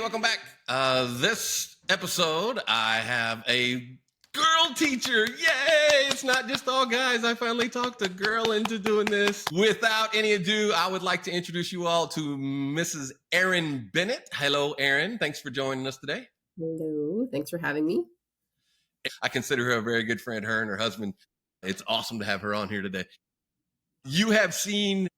welcome back. This episode, I have a girl teacher. Yay! It's not just all guys. I finally talked a girl into doing this. Without any ado, I would like to introduce you all to Mrs. Erin Bennett. Hello, Erin. Thanks for joining us today. Hello. Thanks for having me. I consider her a very good friend, her and her husband. It's awesome to have her on here today. You have seen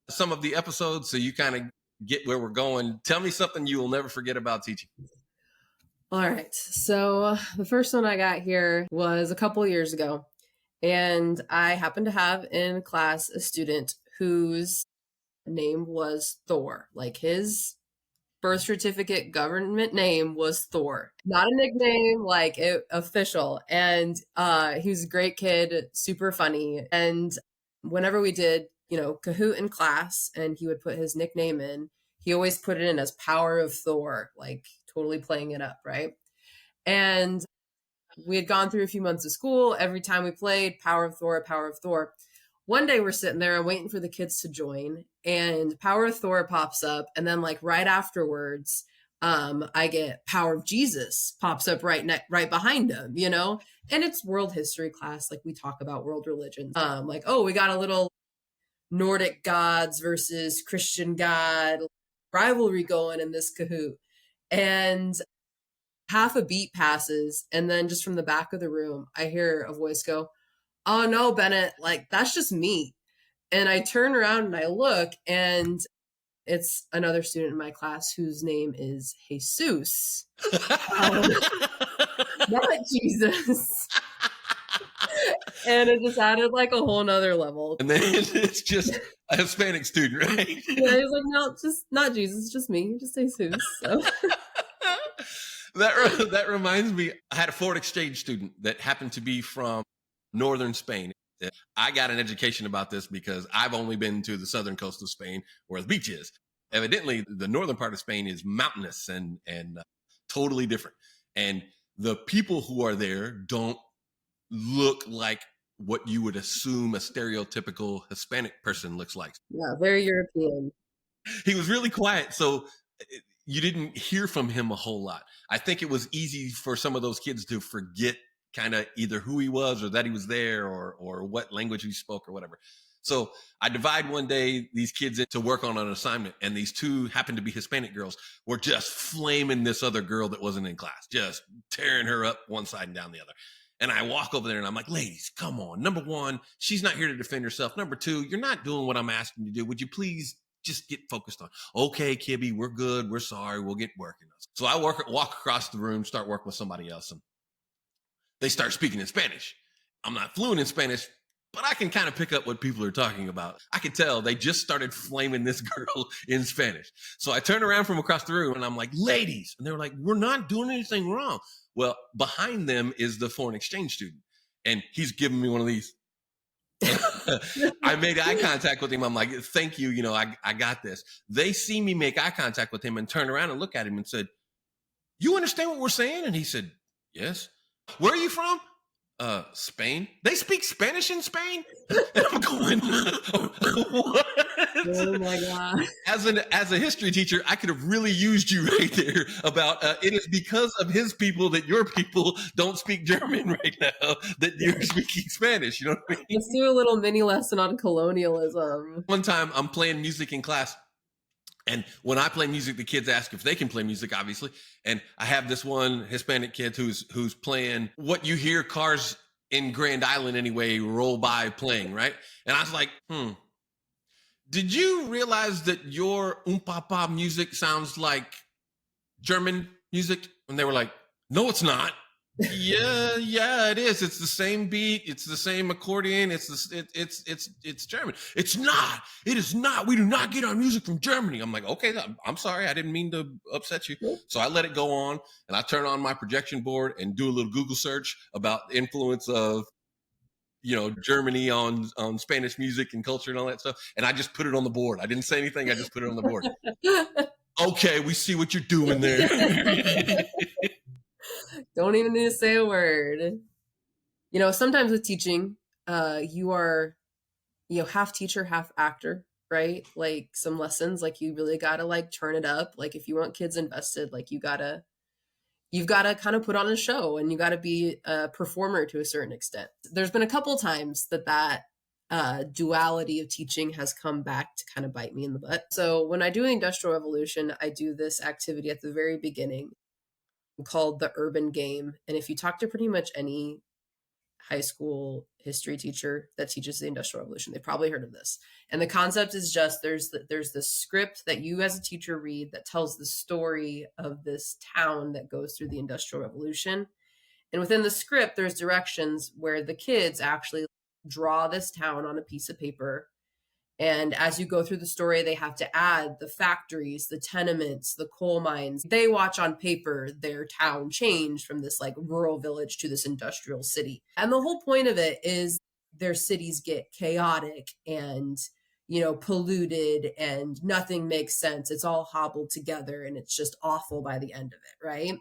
some of the episodes, so you kind of get where we're going. Tell me something you will never forget about teaching. All right. So the first one I got here was a couple of years ago. And I happened to have in class a student whose name was Thor. Like his birth certificate government name was Thor. Not a nickname, like official. And he was a great kid, super funny. And whenever we did, Kahoot in class and he would put his nickname in, he always put it in as Power of Thor, like totally playing it up, right? And we had gone through a few months of school. Every time we played Power of Thor, Power of Thor. One day we're sitting there and waiting for the kids to join and Power of Thor pops up. And then like right afterwards, I get Power of Jesus pops up right behind him, and it's world history class. Like we talk about world religions. Like, oh, we got a little Nordic gods versus Christian God rivalry going in this Kahoot. And half a beat passes. And then just from the back of the room, I hear a voice go, "Oh no, Bennett, like that's just me." And I turn around and I look and it's another student in my class whose name is Jesus. Not Jesus. And it just added like a whole nother level. And then it's just a Hispanic student, right? Yeah, he's like, no, just not Jesus, just me, just Jesus. So. That reminds me, I had a foreign exchange student that happened to be from northern Spain. I got an education about this because I've only been to the southern coast of Spain where the beach is. Evidently, the northern part of Spain is mountainous and totally different. And the people who are there don't look like what you would assume a stereotypical Hispanic person looks like. Yeah, very European. He was really quiet, so you didn't hear from him a whole lot. I think it was easy for some of those kids to forget kind of either who he was or that he was there or what language he spoke or whatever. So I divide one day these kids in to work on an assignment, and these two happened to be Hispanic girls were just flaming this other girl that wasn't in class, just tearing her up one side and down the other. And I walk over there and I'm like, ladies, come on. Number one, she's not here to defend herself. Number two, you're not doing what I'm asking you to do. Would you please just get focused on, okay, Kibby, we're good. We're sorry. We'll get working. So I walk across the room, start working with somebody else. And they start speaking in Spanish. I'm not fluent in Spanish, but I can kind of pick up what people are talking about. I could tell they just started flaming this girl in Spanish. So I turn around from across the room and I'm like, ladies. And they were like, we're not doing anything wrong. Well, behind them is the foreign exchange student. And he's giving me one of these. I made eye contact with him. I'm like, thank you. I got this. They see me make eye contact with him and turn around and look at him and said, you understand what we're saying? And he said, yes. Where are you from? Spain. They speak Spanish in Spain? And I'm going, what? Oh my God. As a history teacher, I could have really used you right there about it is because of his people that your people don't speak German right now, that you're speaking Spanish. You know what I mean? Let's do a little mini lesson on colonialism. One time I'm playing music in class. And when I play music, the kids ask if they can play music, obviously. And I have this one Hispanic kid who's playing what you hear cars in Grand Island anyway roll by playing, right? And I was like, did you realize that your papa music sounds like German music? And they were like, no, it's not. Yeah, it is. It's the same beat. It's the same accordion. It's German. It's not. It is not. We do not get our music from Germany. I'm like, okay, I'm sorry. I didn't mean to upset you. So I let it go on and I turn on my projection board and do a little Google search about the influence of, Germany on Spanish music and culture and all that stuff. And I just put it on the board. I didn't say anything. I just put it on the board. Okay, we see what you're doing there. Don't even need to say a word. Sometimes with teaching, you are, half teacher, half actor, right? Like some lessons, like you really got to like turn it up. Like if you want kids invested, like you've got to kind of put on a show and you got to be a performer to a certain extent. There's been a couple times that duality of teaching has come back to kind of bite me in the butt. So when I do Industrial Revolution, I do this activity at the very beginning called the urban game. And if you talk to pretty much any high school history teacher that teaches the Industrial Revolution, they probably heard of this. And the concept is just there's this script that you as a teacher read that tells the story of this town that goes through the Industrial Revolution. And within the script, there's directions where the kids actually draw this town on a piece of paper. And as you go through the story, they have to add the factories, the tenements, the coal mines. They watch on paper their town change from this like rural village to this industrial city. And the whole point of it is their cities get chaotic and, polluted and nothing makes sense. It's all hobbled together and it's just awful by the end of it, right?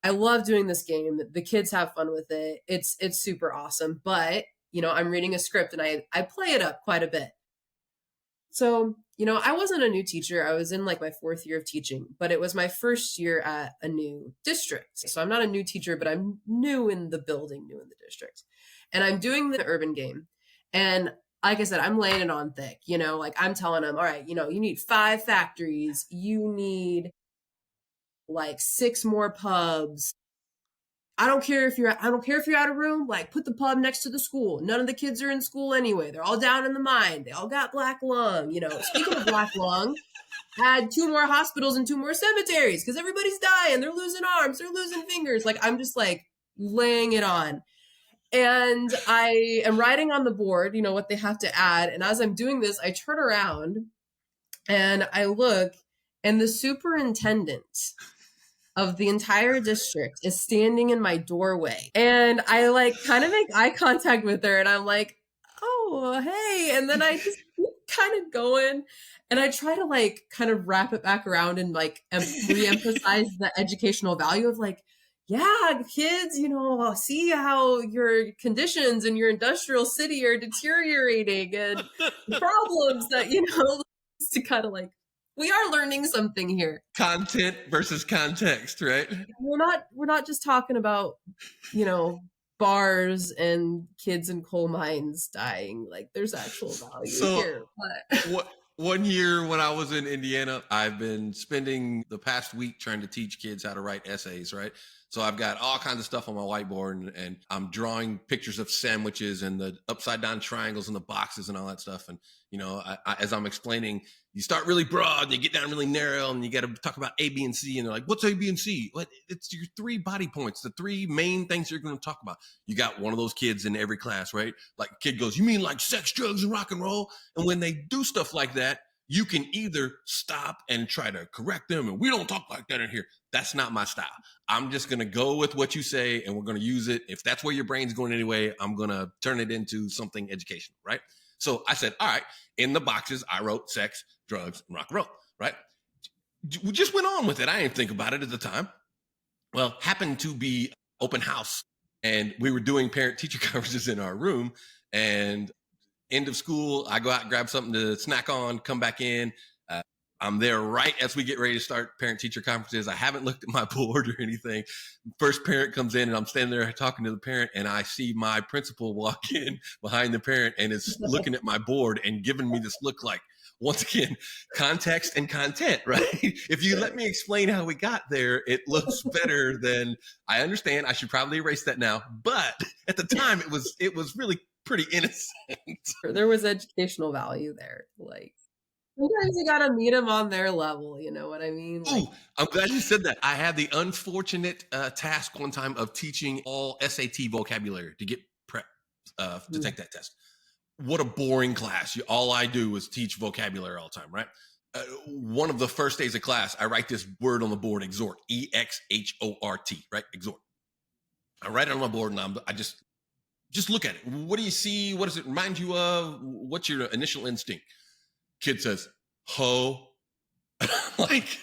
I love doing this game. The kids have fun with it. It's super awesome. But, I'm reading a script and I play it up quite a bit. So, I wasn't a new teacher. I was in like my 4th year of teaching, but it was my first year at a new district. So I'm not a new teacher, but I'm new in the building, new in the district. And I'm doing the urban game. And like I said, I'm laying it on thick, like I'm telling them, all right, you need 5 factories. You need like 6 more pubs. I don't care if you're out of room, like put the pub next to the school. None of the kids are in school anyway. They're all down in the mine. They all got black lung. Speaking of black lung, add 2 more hospitals and 2 more cemeteries because everybody's dying. They're losing arms. They're losing fingers. Like I'm just like laying it on. And I am writing on the board, what they have to add. And as I'm doing this, I turn around and I look and the superintendent of the entire district is standing in my doorway. And I like kind of make eye contact with her and I'm like, oh, hey. And then I just keep kind of going and I try to like kind of wrap it back around and like re-emphasize the educational value of like, yeah, kids, see how your conditions in your industrial city are deteriorating and problems that, to kind of like, we are learning something here. Content versus context, right? We're not just talking about, bars and kids in coal mines dying. Like there's actual value here. But one year when I was in Indiana, I've been spending the past week trying to teach kids how to write essays, right? So I've got all kinds of stuff on my whiteboard and I'm drawing pictures of sandwiches and the upside down triangles and the boxes and all that stuff. And, as I'm explaining, you start really broad and you get down really narrow and you got to talk about A, B, and C. And they're like, what's A, B, and C? What? It's your 3 body points, the 3 main things you're going to talk about. You got one of those kids in every class, right? Like a kid goes, you mean like sex, drugs, and rock and roll? And when they do stuff like that, you can either stop and try to correct them. And we don't talk like that in here. That's not my style. I'm just going to go with what you say and we're going to use it. If that's where your brain's going anyway, I'm going to turn it into something educational, right? So I said, all right, in the boxes, I wrote sex, drugs, and rock and roll, right? We just went on with it. I didn't think about it at the time. Well, happened to be open house and we were doing parent-teacher conferences in our room and end of school, I go out and grab something to snack on, come back in. I'm there right as we get ready to start parent-teacher conferences. I haven't looked at my board or anything. First parent comes in and I'm standing there talking to the parent and I see my principal walk in behind the parent and is looking at my board and giving me this look like, once again, context and content, right? If you let me explain how we got there, it looks better than I understand. I should probably erase that now. But at the time, it was really pretty innocent. There was educational value there. Like sometimes you gotta meet them on their level. You know what I mean? Like, Ooh, I'm glad you said that. I had the unfortunate task one time of teaching all SAT vocabulary to get prep to take that test. What a boring class. All I do is teach vocabulary all the time, right? One of the first days of class, I write this word on the board, exhort, E-X-H-O-R-T, right? Exhort. I write it on my board and I just look at it. What do you see? What does it remind you of? What's your initial instinct? Kid says, ho. Like,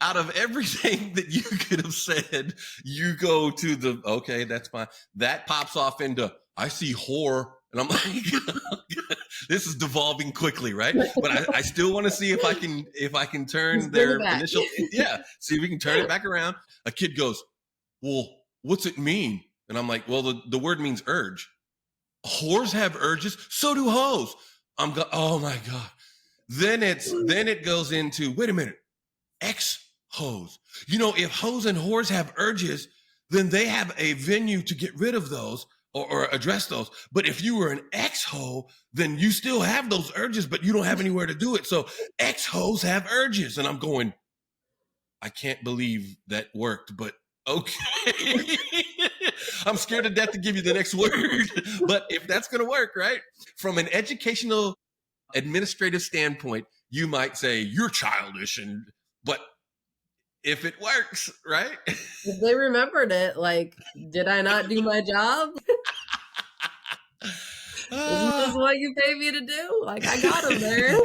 out of everything that you could have said, you go to the, okay, that's fine. That pops off into, I see whore. And I'm like, This is devolving quickly, right? But I still want to see if I can turn Just bring it their back. initial, yeah, see if we can turn it back around. A kid goes, well, what's it mean? And I'm like, well, the word means urge. Whores have urges, so do hoes. Oh my God. Then it goes into, wait a minute, ex hoes. If hoes and whores have urges, then they have a venue to get rid of those or address those. But if you were an ex hoe, then you still have those urges, but you don't have anywhere to do it. So ex hoes have urges. And I'm going, I can't believe that worked, but okay. I'm scared to death to give you the next word. But if that's going to work, right? From an educational administrative standpoint, you might say you're childish, but if it works, right? If they remembered it, like, did I not do my job? Isn't this what you pay me to do? Like, I got them there.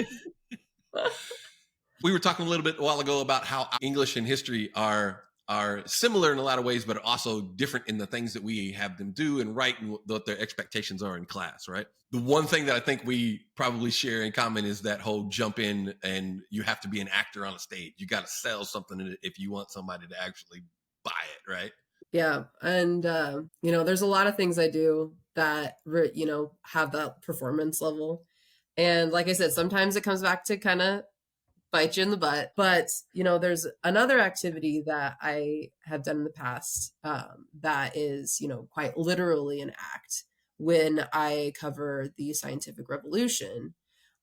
We were talking a little bit a while ago about how English and history are similar in a lot of ways, but also different in the things that we have them do and write and what their expectations are in class, right? The one thing that I think we probably share in common is that whole jump in and you have to be an actor on a stage. You got to sell something if you want somebody to actually buy it, right? Yeah. And, there's a lot of things I do that, have that performance level. And like I said, sometimes it comes back to kind of bite you in the butt. But, there's another activity that I have done in the past that is, quite literally an act when I cover the scientific revolution.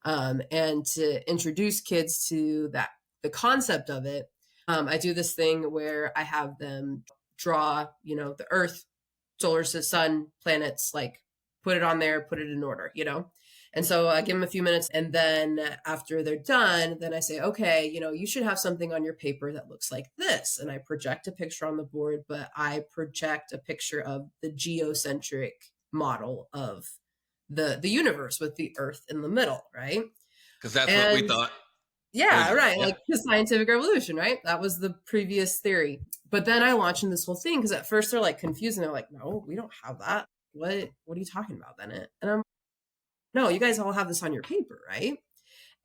And to introduce kids to the concept of it, I do this thing where I have them draw, the Earth, solar system, sun, planets, like put it on there, put it in order. And so I give them a few minutes. And then after they're done, then I say, okay, you should have something on your paper that looks like this. And I project a picture on the board, but I project a picture of the geocentric model of the universe with the Earth in the middle, right? Because that's what we And thought. yeah, right. Yeah. Like the scientific revolution, right? That was the previous theory. But then I launched in this whole thing because at first they're like confused and they're like, no, we don't have that. What are you talking about, Bennett? And I'm, no, you guys all have this on your paper, right?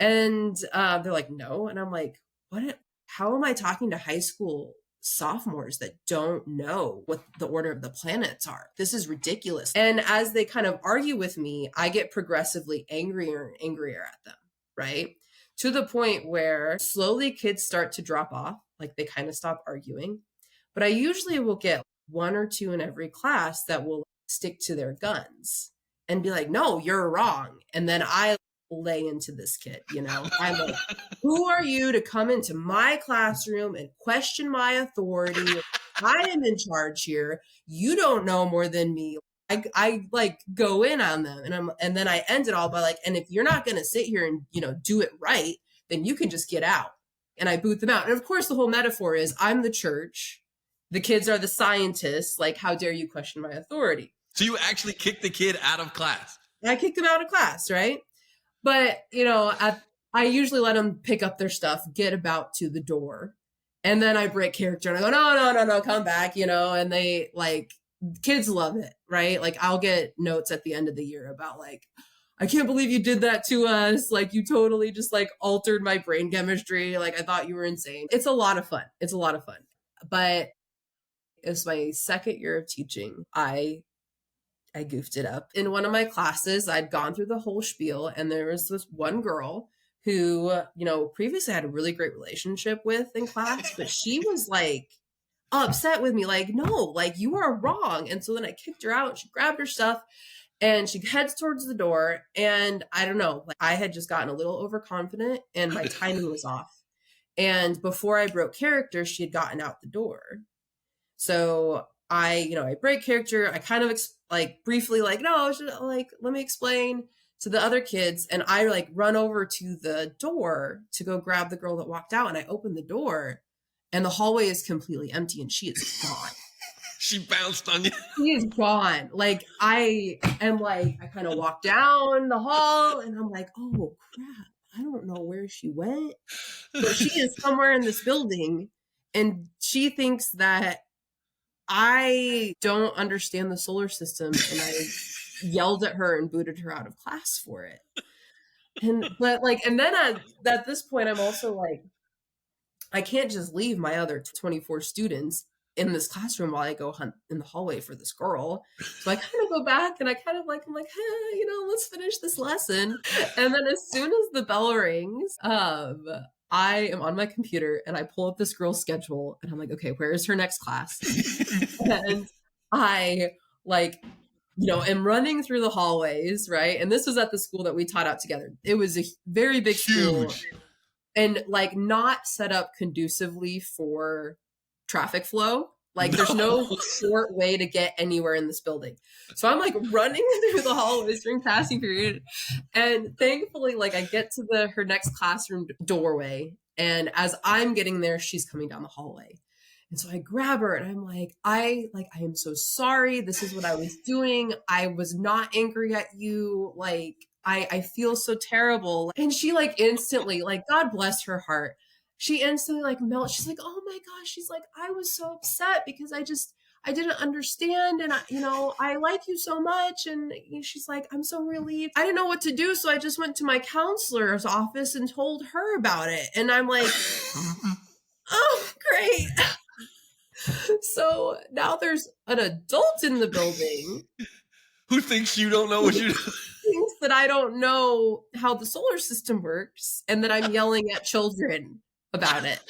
And they're like, no. And I'm like, what? How am I talking to high school sophomores that don't know what the order of the planets are? This is ridiculous. And as they kind of argue with me, I get progressively angrier and angrier at them, right? To the point where slowly kids start to drop off, like they kind of stop arguing. But I usually will get one or two in every class that will stick to their guns and be like, no, you're wrong. And then I lay into this kid, I'm like, who are you to come into my classroom and question my authority? I am in charge here. You don't know more than me. I like go in on them and then I end it all by like, and if you're not going to sit here and, do it right, then you can just get out. And I boot them out. And of course, the whole metaphor is I'm the church. The kids are the scientists. Like, how dare you question my authority? So you actually kicked the kid out of class. I kicked them out of class, right? But, I usually let them pick up their stuff, get about to the door. And then I break character and I go, no, come back, and they like, kids love it, right? Like I'll get notes at the end of the year about like, I can't believe you did that to us. Like you totally just like altered my brain chemistry. Like I thought you were insane. It's a lot of fun. But it's my second year of teaching. I goofed it up. In one of my classes, I'd gone through the whole spiel and there was this one girl who, previously had a really great relationship with in class, but she was like upset with me, like, no, like you are wrong. And so then I kicked her out. She grabbed her stuff and she heads towards the door. And I don't know, like I had just gotten a little overconfident and my timing was off. And before I broke character, she had gotten out the door. So I break character. I kind of briefly like, no, let me explain to the other kids. And I like run over to the door to go grab the girl that walked out. And I open the door and the hallway is completely empty and she is gone. She bounced on you. She is gone. Like I am like, I kind of walk down the hall and I'm like, oh crap. I don't know where she went, but she is somewhere in this building and she thinks that I don't understand the solar system and I yelled at her and booted her out of class for it. And then at this point, I'm also like, I can't just leave my other 24 students in this classroom while I go hunt in the hallway for this girl. So I kind of go back and I'm like, hey, let's finish this lesson. And then as soon as the bell rings, I am on my computer and I pull up this girl's schedule and I'm like, okay, where is her next class? And I like, am running through the hallways, right? And this was at the school that we taught out together. It was a very big school Huge. and like not set up condusively for traffic flow. Like there's no short way to get anywhere in this building. So I'm like running through the hallways during passing period. And thankfully, like I get to her next classroom doorway. And as I'm getting there, she's coming down the hallway. And so I grab her and I'm like, I am so sorry. This is what I was doing. I was not angry at you. Like, I feel so terrible. And she like instantly, like, God bless her heart. She instantly like melts. She's like, oh my gosh. She's like, I was so upset because I didn't understand. And I like you so much. And she's like, I'm so relieved. I didn't know what to do. So I just went to my counselor's office and told her about it. And I'm like, oh, great. So now there's an adult in the building who thinks you don't know what you do. Thinks that I don't know how the solar system works and that I'm yelling at children about it.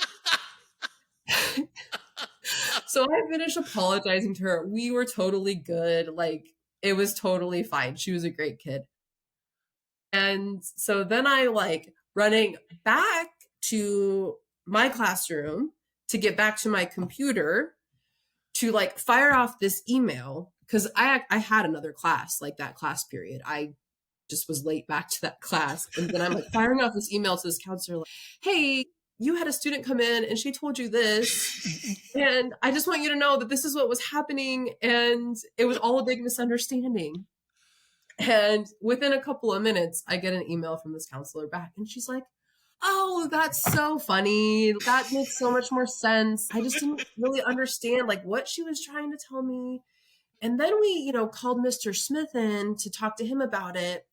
So I finished apologizing to her. We were totally good. Like it was totally fine. She was a great kid. And so then I like running back to my classroom to get back to my computer to like fire off this email because I had another class like that class period. I just was late back to that class. And then I'm like firing off this email to this counselor like, hey, you had a student come in and she told you this. And I just want you to know that this is what was happening. And it was all a big misunderstanding. And within a couple of minutes, I get an email from this counselor back and she's like, oh, that's so funny. That makes so much more sense. I just didn't really understand like what she was trying to tell me. And then we, called Mr. Smith in to talk to him about it.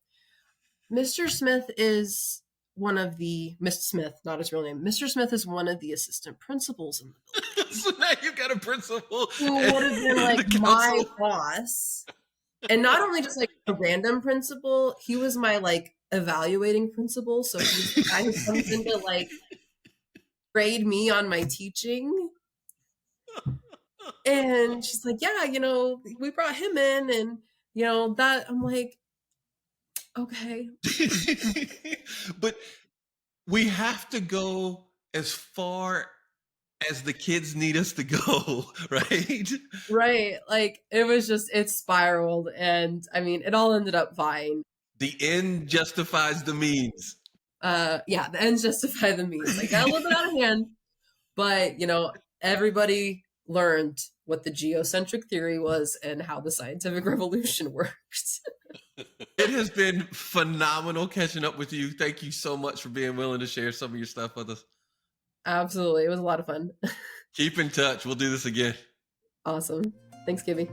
Mr. Smith is one of the, Mr. Smith, not his real name. Mr. Smith is one of the assistant principals in the building. So now you got a principal who would have been like my boss. And not only just like a random principal, he was my like evaluating principal. So he's the guy who comes in to like grade me on my teaching. And she's like, yeah, we brought him in and, that I'm like, okay. But we have to go as far as the kids need us to go, right? Right. Like it spiraled. And I mean, it all ended up fine. The end justifies the means. Yeah, the ends justify the means. Like got a little bit out of hand, but everybody learned what the geocentric theory was and how the scientific revolution worked. It has been phenomenal catching up with you. Thank you so much for being willing to share some of your stuff with us. Absolutely. It was a lot of fun. Keep in touch. We'll do this again. Awesome. Thanks, Kibby.